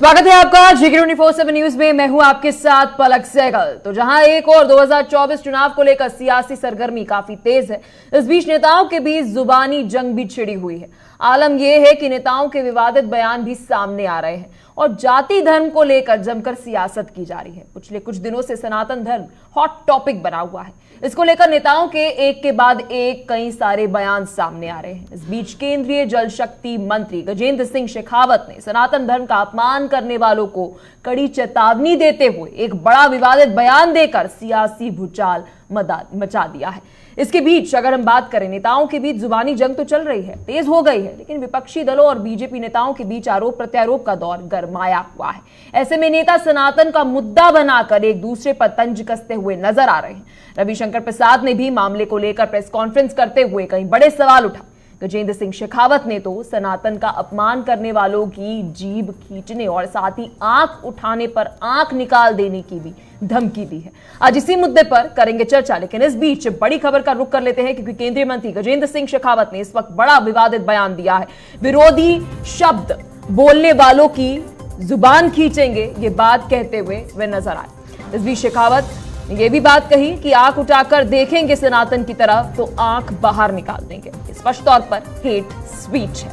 स्वागत है आपका जीके 24/7 न्यूज में। मैं हूं आपके साथ पलक सहगल। तो जहां एक और 2024 चुनाव को लेकर सियासी सरगर्मी काफी तेज है, इस बीच नेताओं के बीच जुबानी जंग भी छिड़ी हुई है। आलम यह है कि नेताओं के विवादित बयान भी सामने आ रहे हैं और जाति धर्म को लेकर जमकर सियासत की जा रही है। पिछले कुछ दिनों से सनातन धर्म हॉट टॉपिक बना हुआ है। इसको लेकर नेताओं के एक के बाद एक कई सारे बयान सामने आ रहे हैं। इस बीच केंद्रीय जल शक्ति मंत्री गजेंद्र सिंह शेखावत ने सनातन धर्म का अपमान करने वालों को कड़ी चेतावनी देते हुए एक बड़ा विवादित बयान देकर सियासी भूचाल मचा दिया है। इसके बीच अगर हम बात करें, नेताओं के बीच जुबानी जंग तो चल रही है, तेज हो गई है, लेकिन विपक्षी दलों और बीजेपी नेताओं के बीच आरोप प्रत्यारोप का दौर गरमाया हुआ है। ऐसे में नेता सनातन का मुद्दा बनाकर एक दूसरे पर तंज कसते हुए नजर आ रहे हैं। रविशंकर प्रसाद ने भी मामले को लेकर प्रेस कॉन्फ्रेंस करते हुए कई बड़े सवाल उठाए। गजेंद्र सिंह शेखावत ने तो सनातन का अपमान करने वालों की जीभ खींचने और साथ ही आंख उठाने पर आंख निकाल देने की भी धमकी दी है। आज इसी मुद्दे पर करेंगे चर्चा, लेकिन इस बीच बड़ी खबर का रुख कर लेते हैं, क्योंकि केंद्रीय मंत्री गजेंद्र सिंह शेखावत ने इस वक्त बड़ा विवादित बयान दिया है। विरोधी शब्द बोलने वालों की जुबान खींचेंगे, ये बात कहते हुए वे नजर आए। इस बीच शेखावत ये भी बात कही कि आंख उठाकर देखेंगे सनातन की तरफ तो आंख बाहर निकाल देंगे। स्पष्ट तौर पर हेट स्पीच है,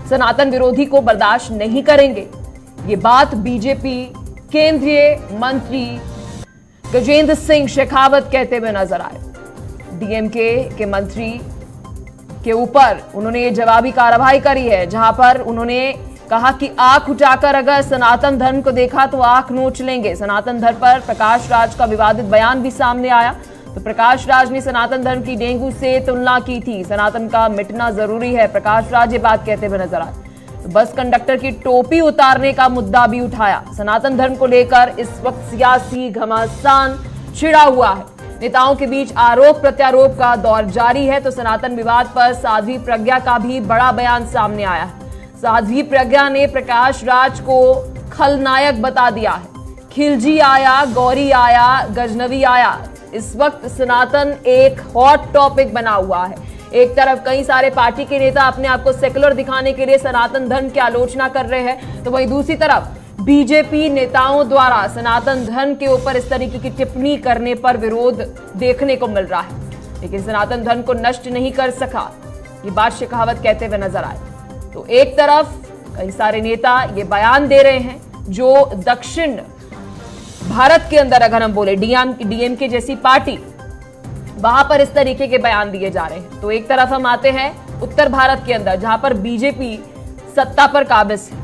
सनातन विरोधी को बर्दाश्त नहीं करेंगे। ये बात बीजेपी केंद्रीय मंत्री गजेंद्र सिंह शेखावत कहते हुए नजर आए। डीएमके के मंत्री के ऊपर उन्होंने ये जवाबी कार्रवाई करी है, जहां पर उन्होंने कहा कि आंख उठाकर अगर सनातन धर्म को देखा तो आंख नोच लेंगे। सनातन धर्म पर प्रकाश राज का विवादित बयान भी सामने आया। तो प्रकाश राज ने सनातन धर्म की डेंगू से तुलना की थी। सनातन का मिटना जरूरी है, प्रकाश राज ये बात कहते हुए नजर आए। तो बस कंडक्टर की टोपी उतारने का मुद्दा भी उठाया। सनातन धर्म को लेकर इस वक्त सियासी घमासान छिड़ा हुआ है। नेताओं के बीच आरोप प्रत्यारोप का दौर जारी है। तो सनातन विवाद पर साध्वी प्रज्ञा का भी बड़ा बयान सामने आया है। साध्वी प्रज्ञा ने प्रकाश राज को खलनायक बता दिया है। खिलजी आया, गौरी आया, गजनवी आया। इस वक्त सनातन एक हॉट टॉपिक बना हुआ है। एक तरफ कई सारे पार्टी के नेता अपने आप को सेकुलर दिखाने के लिए सनातन धर्म की आलोचना कर रहे हैं, तो वहीं दूसरी तरफ बीजेपी नेताओं द्वारा सनातन धर्म के ऊपर इस तरीके की टिप्पणी करने पर विरोध देखने को मिल रहा है। लेकिन सनातन धर्म को नष्ट नहीं कर सका, ये बात शेखावत कहते हुए नजर आए। तो एक तरफ कई सारे नेता ये बयान दे रहे हैं जो दक्षिण भारत के अंदर अगर हम बोले डीएमके जैसी पार्टी, वहां पर इस तरीके के बयान दिए जा रहे हैं। तो एक तरफ हम आते हैं उत्तर भारत के अंदर, जहां पर बीजेपी सत्ता पर काबिज है,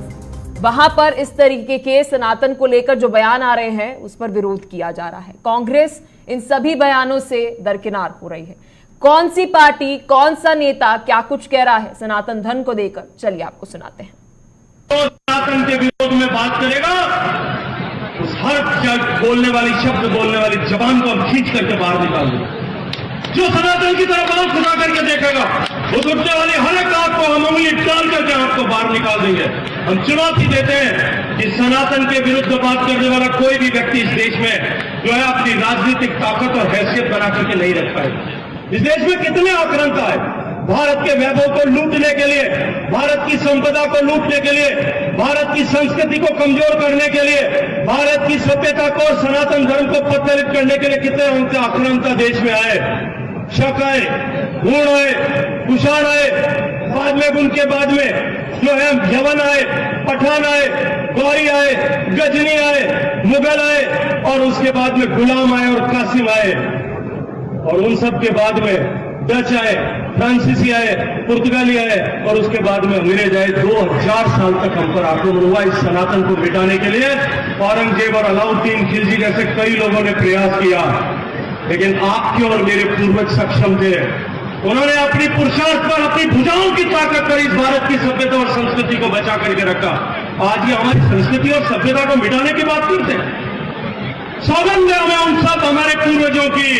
वहां पर इस तरीके के सनातन को लेकर जो बयान आ रहे हैं उस पर विरोध किया जा रहा है। कांग्रेस इन सभी बयानों से दरकिनार हो रही है। कौन सी पार्टी, कौन सा नेता क्या कुछ कह रहा है सनातन धर्म को लेकर, चलिए आपको सुनाते हैं। तो सनातन के विरोध में बात करेगा, उस हर बोलने वाली शब्द बोलने वाली जबान को हम खींच करके बाहर निकाल देंगे। जो सनातन की तरफ आंख उठा करके देखेगा, उस उठने वाली हर एक आंख को हम उंगली डाल करके आपको बाहर निकाल देंगे। हम चुनौती देते हैं कि सनातन के विरुद्ध बात करने वाला कोई भी व्यक्ति इस देश में जो है अपनी राजनीतिक ताकत और हैसियत बना करके नहीं रख पाएगा। इस देश में कितने आक्रांता है भारत के वैभव को लूटने के लिए, भारत की संपदा को लूटने के लिए, भारत की संस्कृति को कमजोर करने के लिए, भारत की सभ्यता को, सनातन धर्म को पत्तलित करने के लिए कितने आक्रांता देश में आए। शक आए, हूण आए, कुषाण आए, बाद में उनके बाद में जो है यवन आए, पठान आए, गौरी आए, गजनी आए, मुगल आए, और उसके बाद में गुलाम आए और कासिम आए, और उन सब के बाद में डच आए, फ्रांसीसी आए, पुर्तगाली आए, और उसके बाद में अंग्रेज आए। 2000 साल तक हम पर आक्रमण हुआ इस सनातन को मिटाने के लिए। औरंगजेब और अलाउद्दीन खिलजी जैसे कई लोगों ने प्रयास किया, लेकिन आपके और मेरे पूर्वज सक्षम थे। उन्होंने अपनी पुरुषार्थ पर, अपनी भुजाओं की ताकत पर इस भारत की सभ्यता और संस्कृति को बचा करके रखा। आज ये हमारी संस्कृति और सभ्यता को मिटाने की बात करते हैं। सौगंध है हमें उन सब हमारे पूर्वजों की,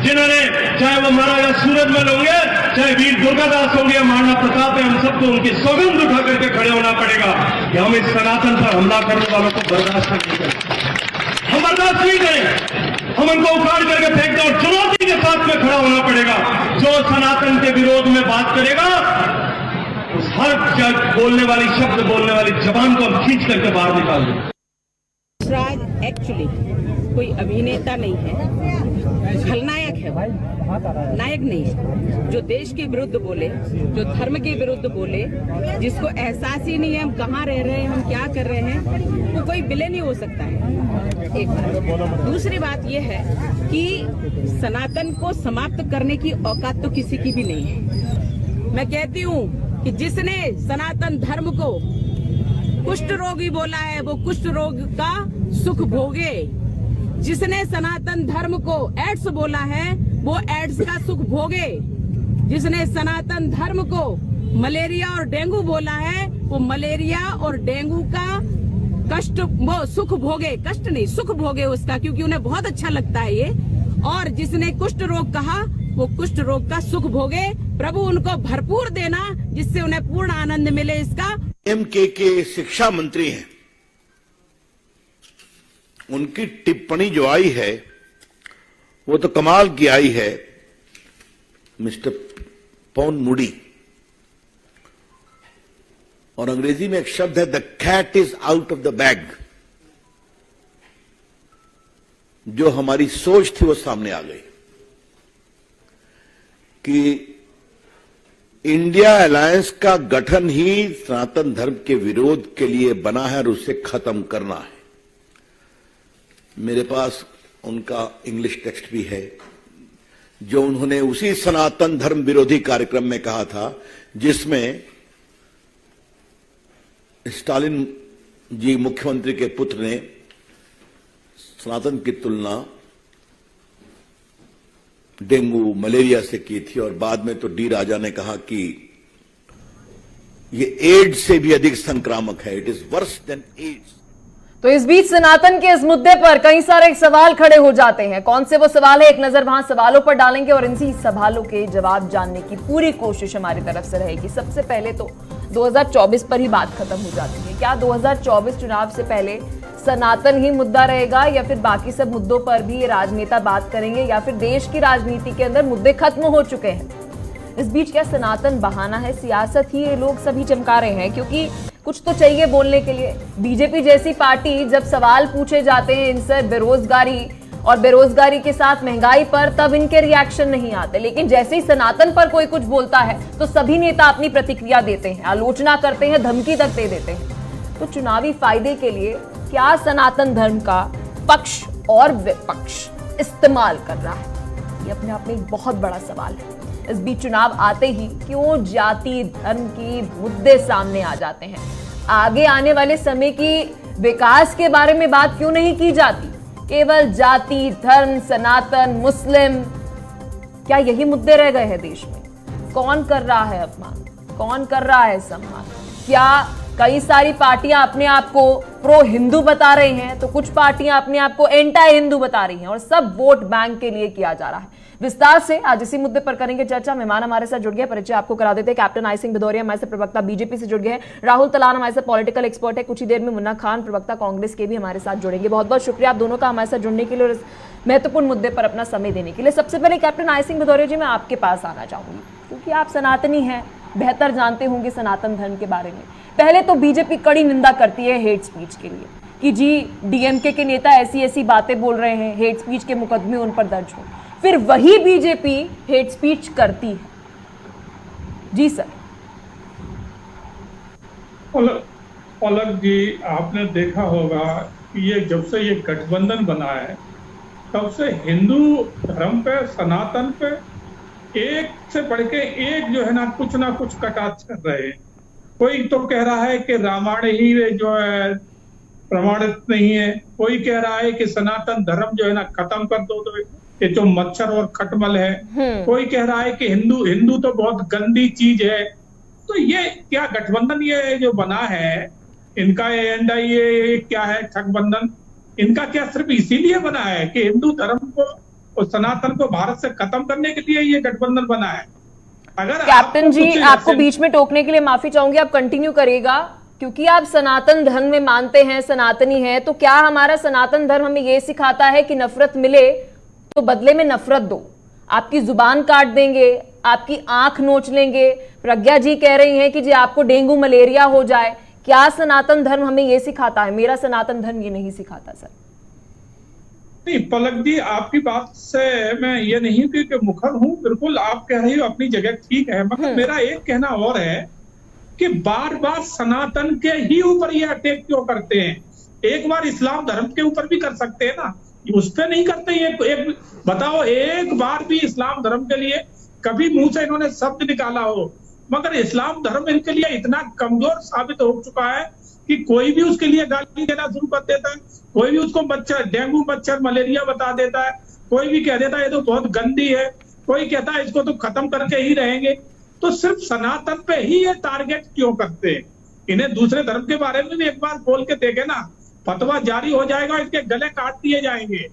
जिन्होंने, चाहे वो महाराजा सूरजमल होंगे, चाहे वीर दुर्गादास होंगे, महाराणा प्रताप है, हम सबको उनकी सौगंध उठा करके खड़े होना पड़ेगा कि हम इस सनातन पर हमला करने वालों को बर्दाश्त नहीं करें। हम बर्दाश्त नहीं करें, हम उनको उखाड़ करके फेंक दें और चुनौती के साथ में खड़ा होना पड़ेगा। जो सनातन के विरोध में बात करेगा, उस हर बोलने वाली शब्द बोलने वाली जबान को हम खींच करके बाहर निकाल दें। राज एक्चुअली कोई अभिनेता नहीं है, खलनायक है, नायक नहीं है। जो देश के विरुद्ध बोले, जो धर्म के विरुद्ध बोले, जिसको एहसास ही नहीं है हम कहाँ रह रहे हैं, हम क्या कर रहे हैं, वो कोई विलेन ही हो सकता है। एक बात। दूसरी बात यह है कि सनातन को समाप्त करने की औकात तो किसी की भी नहीं है। मैं कहती हूँ कि जिसने सनातन धर्म को कुष्ठ रोगी बोला है वो कुष्ठ रोग का सुख भोगे। जिसने सनातन धर्म को एड्स बोला है वो एड्स का सुख भोगे। जिसने सनातन धर्म को मलेरिया और डेंगू बोला है वो मलेरिया और डेंगू का कष्ट वो सुख भोगे, कष्ट नहीं सुख भोगे उसका, क्योंकि उन्हें बहुत अच्छा लगता है ये। और जिसने कुष्ठ रोग कहा वो कुष्ठ रोग का सुख भोगे। प्रभु उनको भरपूर देना जिससे उन्हें पूर्ण आनंद मिले इसका। डीएमके के शिक्षा मंत्री हैं, उनकी टिप्पणी जो आई है वो तो कमाल की आई है। मिस्टर पॉन मूडी, और अंग्रेजी में एक शब्द है the cat is out of the bag. जो हमारी सोच थी वो सामने आ गई कि इंडिया अलायंस का गठन ही सनातन धर्म के विरोध के लिए बना है और उसे खत्म करना है। मेरे पास उनका इंग्लिश टेक्स्ट भी है जो उन्होंने उसी सनातन धर्म विरोधी कार्यक्रम में कहा था जिसमें स्टालिन जी मुख्यमंत्री के पुत्र ने सनातन की तुलना डेंगू मलेरिया से की थी, और बाद में तो डी राजा ने कहा कि ये एड्स से भी अधिक संक्रामक है, it is worse than AIDS. तो इस बीच सनातन के इस मुद्दे पर कई सारे सवाल खड़े हो जाते हैं। कौन से वो सवाल है, एक नजर वहां सवालों पर डालेंगे और इन्हीं सवालों के जवाब जानने की पूरी कोशिश हमारी तरफ से रहेगी। सबसे पहले तो 2024 पर ही बात खत्म हो जाती है। क्या 2024 चुनाव से पहले सनातन ही मुद्दा रहेगा या फिर बाकी सब मुद्दों पर भी ये राजनेता बात करेंगे, या फिर देश की राजनीति के अंदर मुद्दे खत्म हो चुके हैं? इस बीच क्या सनातन बहाना है, सियासत ही ये लोग सभी चमका रहे हैं? क्योंकि कुछ तो चाहिए बोलने के लिए। बीजेपी जैसी पार्टी जब सवाल पूछे जाते हैं इनसे बेरोजगारी और बेरोजगारी के साथ महंगाई पर, तब इनके रिएक्शन नहीं आते, लेकिन जैसे ही सनातन पर कोई कुछ बोलता है तो सभी नेता अपनी प्रतिक्रिया देते हैं, आलोचना करते हैं, धमकी तक दे देते हैं। तो चुनावी फायदे के लिए क्या सनातन धर्म का पक्ष और विपक्ष इस्तेमाल कर रहा है, ये अपने आप में एक बहुत बड़ा सवाल है। इस बीच चुनाव आते ही क्यों जाति धर्म की मुद्दे सामने आ जाते हैं? आगे आने वाले समय की विकास के बारे में बात क्यों नहीं की जाती? केवल जाति धर्म सनातन मुस्लिम, क्या यही मुद्दे रह गए हैं देश में? कौन कर रहा है अपमान, कौन कर रहा है सम्मान? क्या कई सारी पार्टियां अपने आप को प्रो हिंदू बता रही हैं तो कुछ पार्टियां अपने आप को एंटी हिंदू बता रही हैं, और सब वोट बैंक के लिए किया जा रहा है। विस्तार से आज इसी मुद्दे पर करेंगे चर्चा। मेहमान हमारे साथ जुड़ गए, परिचय आपको करा देते हैं। कैप्टन आई सिंह भदौरिया हमारे साथ प्रवक्ता बीजेपी से जुड़ गए हैं। राहुल तलान हमारे साथ पॉलिटिकल एक्सपर्ट है। कुछ ही देर में मुन्ना खान प्रवक्ता कांग्रेस के भी हमारे साथ जुड़ेंगे। बहुत बहुत शुक्रिया आप दोनों का हमारे साथ जुड़ने के लिए और इस महत्वपूर्ण मुद्दे पर अपना समय देने के लिए। सबसे पहले कैप्टन आई सिंह भदौरिया जी, मैं आपके पास आना चाहूंगी क्योंकि आप सनातनी हैं, बेहतर जानते होंगे सनातन धर्म के बारे में। पहले तो बीजेपी कड़ी निंदा करती है हेट स्पीच के लिए कि जी डीएमके के नेता ऐसी ऐसी बातें बोल रहे हैं, हेट स्पीच के मुकदमे उन पर दर्ज हो। फिर वही बीजेपी हेट स्पीच करती है। जी सर। पलक जी, आपने देखा होगा कि ये जब से ये गठबंधन बना है तब से हिंदू धर्म पे, सनातन पे एक से बढ़ के एक जो है ना कुछ कटाक्ष कर रहे हैं। कोई तो कह रहा है कि रामायण ही जो है प्रमाणित नहीं है, कोई कह रहा है कि सनातन धर्म जो है ना खत्म कर दो, तो ये जो मच्छर और खटमल है। कोई कह रहा है कि हिंदू तो बहुत गंदी चीज है। तो ये क्या गठबंधन ये जो बना है, इनका एजेंडा ये क्या है? ठगबंधन इनका क्या सिर्फ इसीलिए बना है कि हिंदू धर्म को और सनातन को भारत से खत्म करने के लिए ये गठबंधन बना है? अगर कैप्टन जी, आपको बीच में टोकने के लिए माफी चाहूंगी, आप कंटिन्यू करिएगा क्योंकि आप सनातन धर्म में मानते हैं, सनातनी हैं। तो क्या हमारा सनातन धर्म हमें यह सिखाता है कि नफरत मिले तो बदले में नफरत दो? आपकी जुबान काट देंगे, आपकी आंख नोच लेंगे। प्रज्ञा जी कह रही हैं कि जी आपको डेंगू मलेरिया हो जाए। क्या सनातन धर्म हमें ये सिखाता है? मेरा सनातन धर्म ये नहीं सिखाता सर। नहीं पलक जी, आपकी बात से मैं ये नहीं कि मुखर हूं, बिल्कुल आप कह रही हो अपनी जगह ठीक है, मगर मेरा एक कहना और है कि बार बार सनातन के ही ऊपर ये अटैक क्यों करते हैं? एक बार इस्लाम धर्म के ऊपर भी कर सकते हैं ना, उस पर नहीं करते। एक बताओ, एक बार भी इस्लाम धर्म के लिए कभी मुंह से इन्होंने शब्द निकाला हो? मगर इस्लाम धर्म इनके लिए इतना कमजोर साबित हो चुका है कि कोई भी उसके लिए गाली देना शुरू कर देता है, कोई भी उसको मच्छर, डेंगू मच्छर मलेरिया बता देता है, कोई भी कह देता है ये तो बहुत गंदी है, कोई कहता है इसको तो खत्म करके ही रहेंगे। तो सिर्फ सनातन पे ही ये टारगेट क्यों करते हैं? इन्हें दूसरे धर्म के बारे में भी एक बार बोल के देखे ना, फतवा जारी हो जाएगा, इनके गले काट दिए जाएंगे,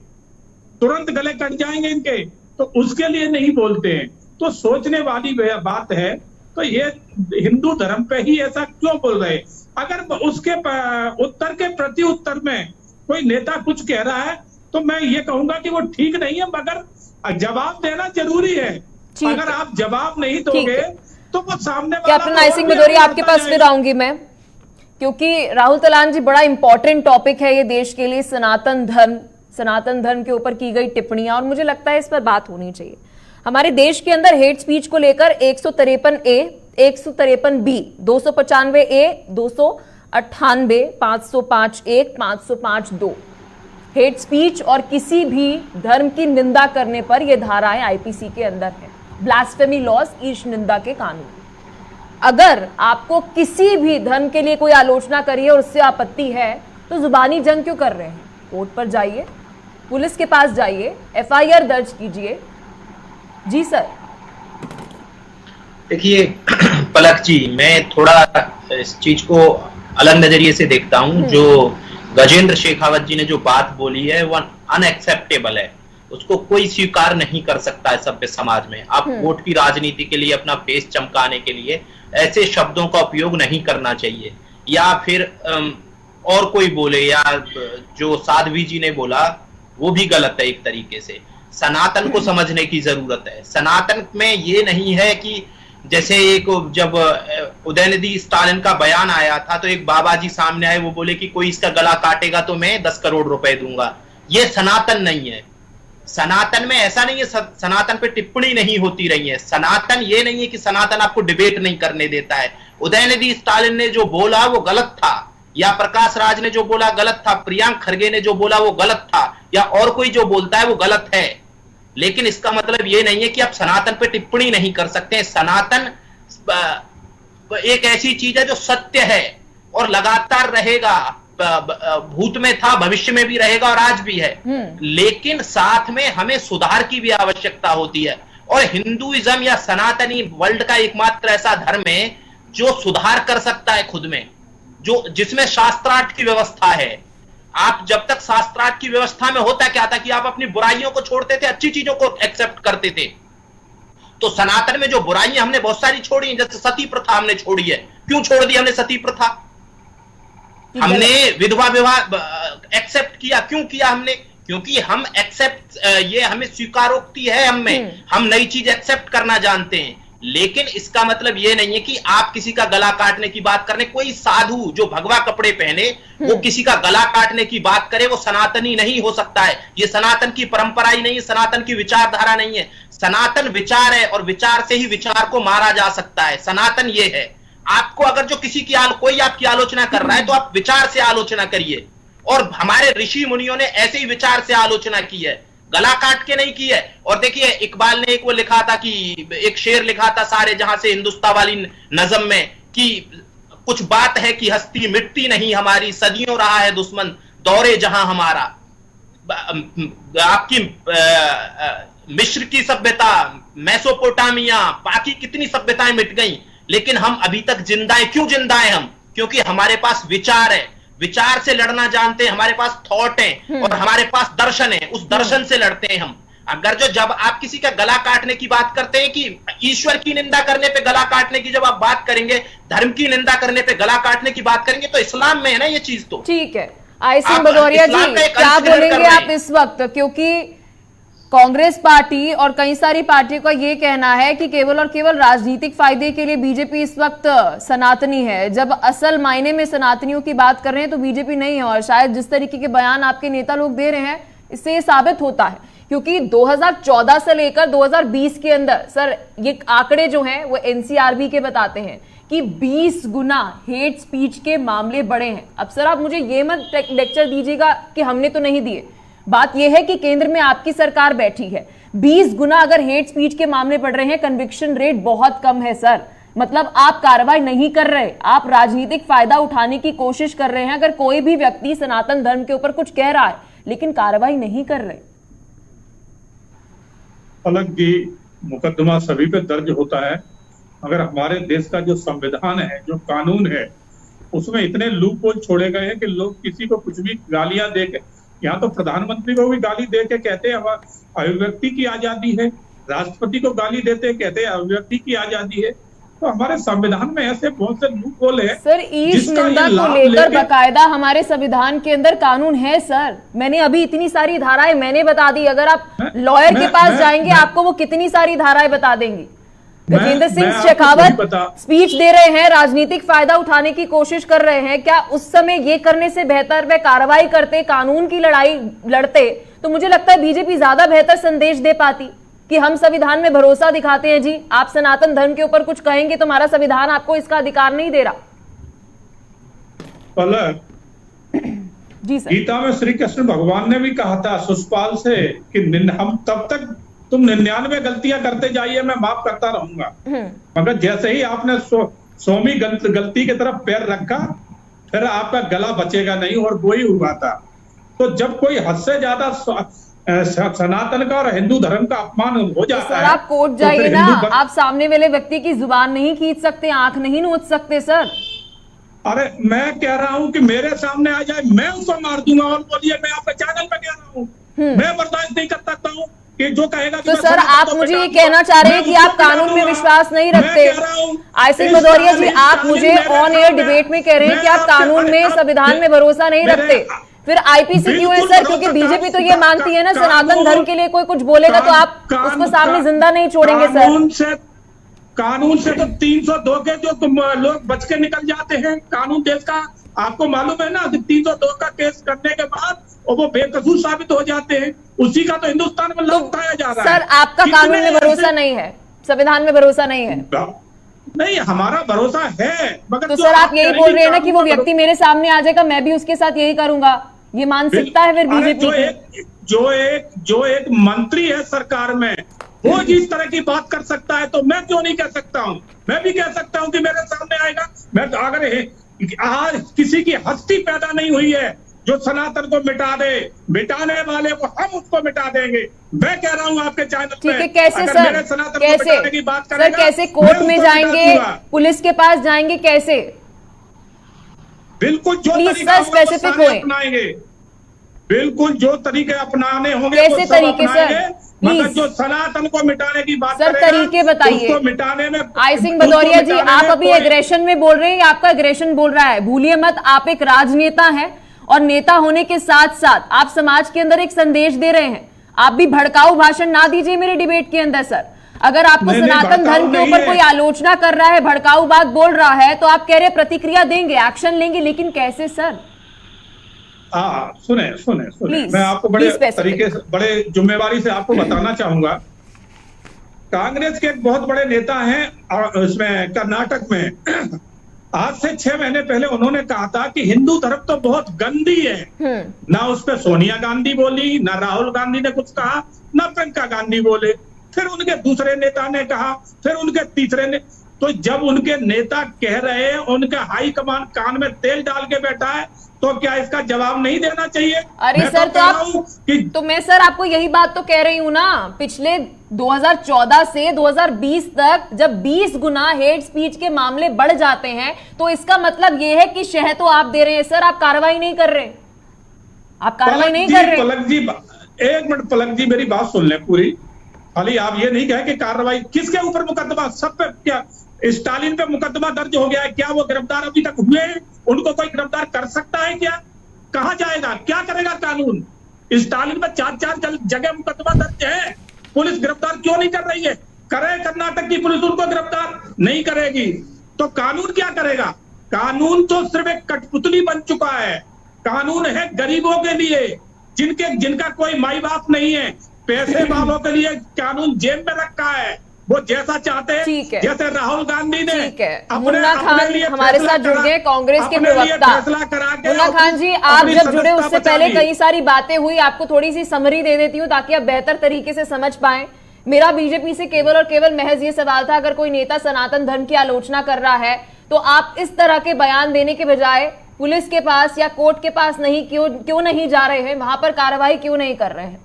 तुरंत गले कट जाएंगे इनके, तो उसके लिए नहीं बोलते हैं। तो सोचने वाली बात है। तो ये हिंदू धर्म पे ही ऐसा क्यों बोल रहे? अगर उसके उत्तर के प्रति उत्तर में कोई नेता कुछ कह रहा है तो मैं ये कहूंगा कि वो ठीक नहीं है, मगर जवाब देना जरूरी है। अगर आप जवाब नहीं दोगे तो वो सामने वाला कैप्टन आई सिंह भदौरिया आपके पास फिर आऊंगी मैं, क्योंकि राहुल तलान जी बड़ा इंपॉर्टेंट टॉपिक है ये देश के लिए, सनातन धर्म के ऊपर की गई टिप्पणियां, और मुझे लगता है इस पर बात होनी चाहिए। हमारे देश के अंदर हेट स्पीच को लेकर 153A, 153B, 295A, 298, 505(1), 505(2 hate speech और किसी भी धर्म की निंदा करने पर यह धाराएं आईपीसी के अंदर है। ब्लास्फेमी लॉज, ईश निंदा के कानून। अगर आपको किसी भी धर्म के लिए कोई आलोचना करिए और उससे आपत्ति है तो जुबानी जंग क्यों कर रहे हैं? कोर्ट पर जाइए, पुलिस के पास जाइए, FIR दर्ज कीजिए। जी सर। देखिए पलक जी, मैं थोड़ा इस चीज को अलग नजरिए से देखता हूं। जो गजेंद्र शेखावत जी ने जो बात बोली है वो अनएक्सेप्टेबल है, उसको कोई स्वीकार नहीं कर सकता है सभ्य समाज में। आप वोट की राजनीति के लिए, अपना फेस चमकाने के लिए ऐसे शब्दों का उपयोग नहीं करना चाहिए। या फिर और कोई बोले, या जो साध्वी जी ने बोला वो भी गलत है एक तरीके से। सनातन को समझने की जरूरत है। सनातन में ये नहीं है कि जैसे एक जब उदयनिधि स्टालिन का बयान आया था तो एक बाबा जी सामने आए, वो बोले कि कोई इसका गला काटेगा तो मैं 10 करोड़ रुपए दूंगा। ये सनातन नहीं है। सनातन में ऐसा नहीं है, सनातन पे टिप्पणी नहीं होती रही है। सनातन ये नहीं है कि सनातन आपको डिबेट नहीं करने देता है। उदयनिधि स्टालिन ने जो बोला वो गलत था, या प्रकाश राज ने जो बोला गलत था, प्रियांक खरगे ने जो बोला वो गलत था, या और कोई जो बोलता है वो गलत है। लेकिन इसका मतलब ये नहीं है कि आप सनातन पे टिप्पणी नहीं कर सकते। सनातन एक ऐसी चीज है जो सत्य है और लगातार रहेगा। भूत में था, भविष्य में भी रहेगा और आज भी है। लेकिन साथ में हमें सुधार की भी आवश्यकता होती है। और हिंदुइज्म या सनातनी वर्ल्ड का एकमात्र ऐसा धर्म है जो सुधार कर सकता है खुद में, जिसमें शास्त्रार्थ की व्यवस्था है। आप जब तक शास्त्रार्थ की व्यवस्था में होता क्या था कि आप अपनी बुराइयों को छोड़ते थे, अच्छी चीजों को एक्सेप्ट करते थे। तो सनातन में जो बुराइयां हमने बहुत सारी छोड़ी हैं, जैसे सती प्रथा हमने छोड़ी है। क्यों छोड़ दी हमने सती प्रथा? हमने विधवा विवाह एक्सेप्ट किया। क्यों किया हमने? क्योंकि हम एक्सेप्ट, ये हमें स्वीकारोक्ति है हम नई चीज एक्सेप्ट करना जानते हैं। लेकिन इसका मतलब ये नहीं है कि आप किसी का गला काटने की बात करने, कोई साधु जो भगवा कपड़े पहने वो किसी का गला काटने की बात करे, वो सनातनी नहीं हो सकता है। ये सनातन की परंपरा ही नहीं है, सनातन की विचारधारा नहीं है। सनातन विचार है और विचार से ही विचार को मारा जा सकता है। सनातन ये है। आपको अगर जो कोई आपकी आलोचना कर रहा है तो आप विचार से आलोचना करिए। और हमारे ऋषि मुनियों ने ऐसे ही विचार से आलोचना की है, गला काट के नहीं की है। और देखिए इकबाल ने एक वो लिखा था कि एक शेर लिखा था सारे जहां से हिंदुस्तान वाली नज़म में, कि कुछ बात है कि हस्ती मिटती नहीं हमारी, सदियों रहा है दुश्मन दौरे जहां हमारा। आपकी मिस्र की सभ्यता, मेसोपोटामिया, बाकी कितनी सभ्यताएं मिट गई, लेकिन हम अभी तक जिंदा हैं। क्यों जिंदा हैं हम? क्योंकि हमारे पास विचार है, विचार से लड़ना जानते हैं, हमारे पास थॉट है और हमारे पास दर्शन है। उस दर्शन से लड़ते हैं हम। अगर जब आप किसी का गला काटने की बात करते हैं, कि ईश्वर की निंदा करने पे गला काटने की जब आप बात करेंगे, धर्म की निंदा करने पे गला काटने की बात करेंगे, तो इस्लाम में है ना ये चीज। तो ठीक है। आई सिंह भदौरिया जी क्या बोलेंगे आप इस वक्त, क्योंकि कांग्रेस पार्टी और कई सारी पार्टियों का ये कहना है कि केवल और केवल राजनीतिक फायदे के लिए बीजेपी इस वक्त सनातनी है, जब असल मायने में सनातनियों की बात कर रहे हैं तो बीजेपी नहीं है। और शायद जिस तरीके के बयान आपके नेता लोग दे रहे हैं इससे ये साबित होता है, क्योंकि 2014 से लेकर 2020 के अंदर सर ये आंकड़े जो हैं वो एनसीआरबी के बताते हैं कि 20 गुना हेट स्पीच के मामले बढ़े हैं। अब सर आप मुझे ये मत लेक्चर दीजिएगा कि हमने तो नहीं दिए, बात यह है कि केंद्र में आपकी सरकार बैठी है। 20 गुना अगर हेट स्पीच के मामले बढ़ रहे हैं, कन्विक्शन रेट बहुत कम है सर, मतलब आप कार्रवाई नहीं कर रहे, आप राजनीतिक फायदा उठाने की कोशिश कर रहे हैं। अगर कोई भी व्यक्ति सनातन धर्म के ऊपर कुछ कह रहा है लेकिन कार्रवाई नहीं कर रहे। पलक जी, मुकदमा सभी पे दर्ज होता है, मगर हमारे देश का जो संविधान है, जो कानून है, उसमें इतने लूप होल छोड़े गए हैं कि लोग किसी को कुछ भी गालियां दे के, यहाँ तो प्रधानमंत्री को भी गाली दे के कहते हैं अभिव्यक्ति की आजादी है, राष्ट्रपति को गाली देते कहते हैं अभिव्यक्ति की आजादी है। तो हमारे संविधान में ऐसे बहुत से लूप होल है सर। ईश निंदा को लेकर बकायदा हमारे संविधान के अंदर कानून है सर। मैंने अभी इतनी सारी धाराएं मैंने बता दी, अगर आप लॉयर के पास जाएंगे आपको वो कितनी सारी धाराएं बता देंगी। गजेंद्र सिंह शेखावत स्पीच दे रहे हैं, राजनीतिक फायदा उठाने की कोशिश कर रहे हैं, क्या उस समय ये करने से बेहतर वे कार्रवाई करते, कानून की लड़ाई लड़ते, तो मुझे लगता है बीजेपी ज्यादा बेहतर संदेश दे पाती कि हम संविधान में भरोसा दिखाते हैं जी, आप सनातन धर्म के ऊपर कुछ कहेंगे तो हमारा संविधान आपको इसका अधिकार नहीं दे रहा। पलक जी सर, गीता में श्री कृष्ण भगवान ने भी कहा था सुषपाल से कि हम तब तक तुम 99 गलतियां करते जाइए, मैं माफ करता रहूंगा, मगर जैसे ही आपने 100वीं गलती की तरफ पैर रखा फिर आपका गला बचेगा नहीं, और वो ही हुआ था। तो जब कोई हद से ज्यादा सनातन का और हिंदू धर्म का अपमान हो जाता तो है, सर आप कोर्ट जाइए ना, आप सामने वाले व्यक्ति की जुबान नहीं खींच सकते, आंख नहीं नोच सकते सर। अरे मैं कह रहा हूं कि मेरे सामने आ जाए मैं उसको मार दूंगा, और बोलिए मैं आपके चैनल पे कह रहा हूं, मैं बर्दाश्त नहीं कर सकता हूं कि जो कहेगा तो सर आप मुझे ये कहना चाह रहे हैं कि आप कानून में विश्वास नहीं रखते। आईसिंग भदौरिया जी, आप मुझे ऑन एयर डिबेट में कह रहे हैं कि आप कानून में, संविधान में भरोसा नहीं रखते, फिर आईपीसी क्यों है सर? क्योंकि बीजेपी तो ये मानती है ना सनातन धर्म के लिए कोई कुछ बोलेगा तो आप उसको सामने जिंदा नहीं छोड़ेंगे सर। कानून से तो 302 के जो लोग बच के निकल जाते हैं, कानून देश का आपको मालूम है ना, 302 का केस करने के बाद और वो बेकसूर साबित हो जाते हैं, उसी का तो हिंदुस्तान में लाभ उठाया जा रहा है। सर आपका कानून में भरोसा नहीं है, संविधान में भरोसा नहीं है? नहीं, हमारा भरोसा है, मगर तो सर आप यही बोल रहे हैं ना कि वो व्यक्ति मेरे सामने आ जाएगा मैं भी उसके साथ यही करूंगा, ये मानसिकता है फिर बीजेपी? जो एक मंत्री है सरकार में वो जिस तरह की बात कर सकता है तो मैं क्यों नहीं कह सकता हूं? मैं भी कह सकता हूं कि मेरे सामने आएगा। मैं अगर आज किसी की हस्ती पैदा नहीं हुई है जो सनातन को मिटा दे, मिटाने वाले को हम उसको मिटा देंगे। मैं कह रहा हूं आपके चैनल पे, ठीक है, कैसे सर? कैसे की बात सर, कैसे कोर्ट में जाएंगे, पुलिस के पास जाएंगे, कैसे? बिल्कुल जो तरीका स्पेसिफिक अपनाएंगे, बिल्कुल जो तरीके अपनाने होंगे कैसे तरीके सर? मगर जो सनातन को मिटाने की बात सर तरीके बताइए। उसको मिटाने में आईसिंग भदौरिया जी, आप अभी एग्रेशन में बोल रहे हैं, आपका एग्रेशन बोल रहा है, भूलिए मत आप एक राजनेता हैं और नेता होने के साथ साथ आप समाज के अंदर एक संदेश दे रहे हैं। आप भी भड़काऊ भाषण ना दीजिए मेरे डिबेट के अंदर सर। अगर आपको सनातन धर्म के ऊपर कोई आलोचना कर रहा है, भड़काऊ बात बोल रहा है, तो आप कह रहे प्रतिक्रिया देंगे, एक्शन लेंगे, लेकिन कैसे सर? सुने मैं आपको बड़े तरीके से, बड़े जिम्मेवारी से आपको बताना चाहूंगा। कांग्रेस के एक बहुत बड़े नेता हैं इसमें कर्नाटक में, आज से 6 महीने पहले उन्होंने कहा था कि हिंदू धर्म तो बहुत गंदी है। ना उस पर सोनिया गांधी बोली, ना राहुल गांधी ने कुछ कहा, ना प्रियंका गांधी बोले। फिर उनके दूसरे नेता ने कहा, फिर उनके तीसरे ने। तो जब उनके नेता कह रहे हैं, उनका हाई कमान कान में तेल डाल के बैठा है, तो क्या इसका जवाब नहीं देना चाहिए? अरे सर तो मैं सर आपको यही बात तो कह रही हूं ना, पिछले 2014 से 2020 तक जब 20 गुना हेट स्पीच के मामले बढ़ जाते हैं तो इसका मतलब यह है कि शह तो आप दे रहे हैं सर, आप कार्रवाई नहीं कर रहे, आप कार्रवाई नहीं कर रहे। पलक जी एक मिनट, पलक जी मेरी बात सुन लें पूरी। खाली आप ये नहीं कहे कि कार्रवाई किसके ऊपर मुकदमा, सब पे क्या स्टालिन पे मुकदमा दर्ज हो गया है? क्या वो गिरफ्तार अभी तक हुए हैं? उनको कोई गिरफ्तार कर सकता है क्या? कहां जाएगा, क्या करेगा कानून? स्टालिन में 4 जगह मुकदमा दर्ज है, पुलिस गिरफ्तार क्यों नहीं कर रही है? करे कर्नाटक की पुलिस उनको गिरफ्तार नहीं करेगी तो कानून क्या करेगा? कानून तो सिर्फ एक कठपुतली बन चुका है। कानून है गरीबों के लिए, जिनका कोई माई बाप नहीं है, पैसे वालों के लिए कानून जेब में रखा है। वो जैसा चाहते हैं, जैसे राहुल गांधी ने मुन्ना खान हमारे साथ जुड़ गए, कांग्रेस के प्रवक्ता। मुन्ना खान जी, आप जब जुड़े उससे पहले कई सारी बातें हुई, आपको थोड़ी सी समरी दे देती हूँ ताकि आप बेहतर तरीके से समझ पाएं। मेरा बीजेपी से केवल और केवल महज ये सवाल था, अगर कोई नेता सनातन धर्म की आलोचना कर रहा है तो आप इस तरह के बयान देने के बजाय पुलिस के पास या कोर्ट के पास नहीं क्यों नहीं जा रहे हैं, वहां पर कार्रवाई क्यों नहीं कर रहे हैं?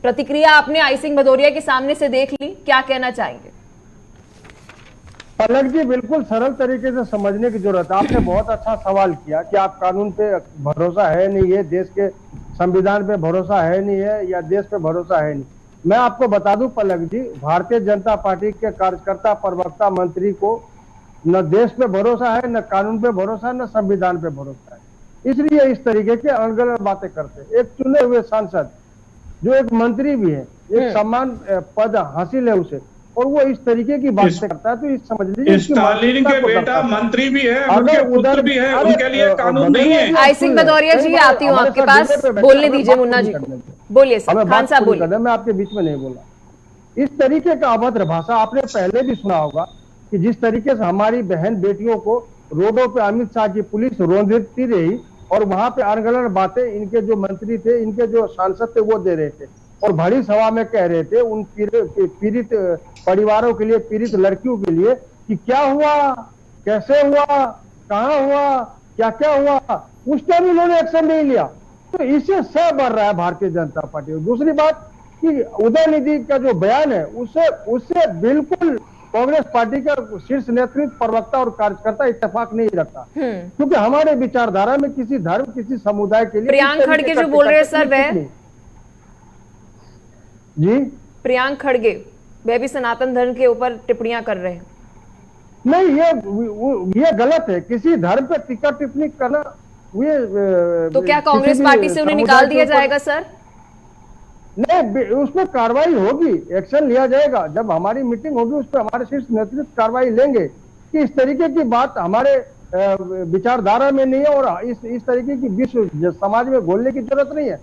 प्रतिक्रिया आपने आई सिंह भदौरिया के सामने से देख ली, क्या कहना चाहेंगे? पलक जी, बिल्कुल सरल तरीके से समझने की जरूरत है। आपने बहुत अच्छा सवाल किया कि आप कानून पे भरोसा है नहीं है, देश के संविधान पे भरोसा है नहीं है, या देश पे भरोसा है नहीं। मैं आपको बता दूं पलक जी, भारतीय जनता पार्टी के कार्यकर्ता, प्रवक्ता, मंत्री को न देश पे भरोसा है, न कानून पे भरोसा है, न संविधान पे भरोसा है। इसलिए इस तरीके के अनगढ़ बातें करते हैं। एक चुने हुए सांसद जो एक मंत्री भी है, एक सम्मान पद हासिल है उसे, और वो इस तरीके की बात करता है, तो इस समझ लीजिए स्टालिन के बेटा मंत्री भी है, उनके पुत्र भी है, उनके लिए कानून नहीं है। आई सिंह भदौरिया जी, आती हूँ आपके पास, बोलने दीजिए मुन्ना जी को। बोलिए खान साहब, बोलिए। मैं आपके बीच में नहीं बोला। इस तरीके का अभद्र भाषा आपने पहले भी सुना होगा कि जिस तरीके से हमारी बहन बेटियों को रोडों पे अमित शाह की पुलिस रोंदती रही, और वहां पे अनगढ़ बातें इनके जो मंत्री थे, इनके जो सांसद थे, वो दे रहे थे, और भरी सभा में कह रहे थे उन पीड़ित परिवारों के लिए, पीड़ित लड़कियों के लिए कि क्या हुआ, कैसे हुआ, कहाँ हुआ, क्या क्या हुआ। उस टाइम उन्होंने एक्शन नहीं लिया, तो इससे सह बढ़ रहा है भारतीय जनता पार्टी। दूसरी बात कि उदयनिधि का जो बयान है, उससे बिल्कुल कांग्रेस पार्टी का शीर्ष नेतृत्व, प्रवक्ता और कार्यकर्ता इत्तेफाक नहीं रखता, क्योंकि हमारे विचारधारा में किसी धर्म, किसी समुदाय के लिए प्रियांक खड़गे जो बोल रहे हैं सर, वह जी प्रियांक खड़गे वे भी सनातन धर्म के ऊपर टिप्पणियां कर रहे हैं। नहीं, ये गलत है। किसी धर्म पे टीका टिप्पणी करना, तो क्या कांग्रेस पार्टी से उन्हें निकाल दिया जाएगा सर? नहीं, उसमें कार्रवाई होगी, एक्शन लिया जाएगा। जब हमारी मीटिंग होगी उस पर हमारे शीर्ष नेतृत्व कार्रवाई लेंगे कि इस तरीके की बात हमारे विचारधारा में नहीं है, और इस तरीके की विश्व समाज में घोलने की जरूरत नहीं है,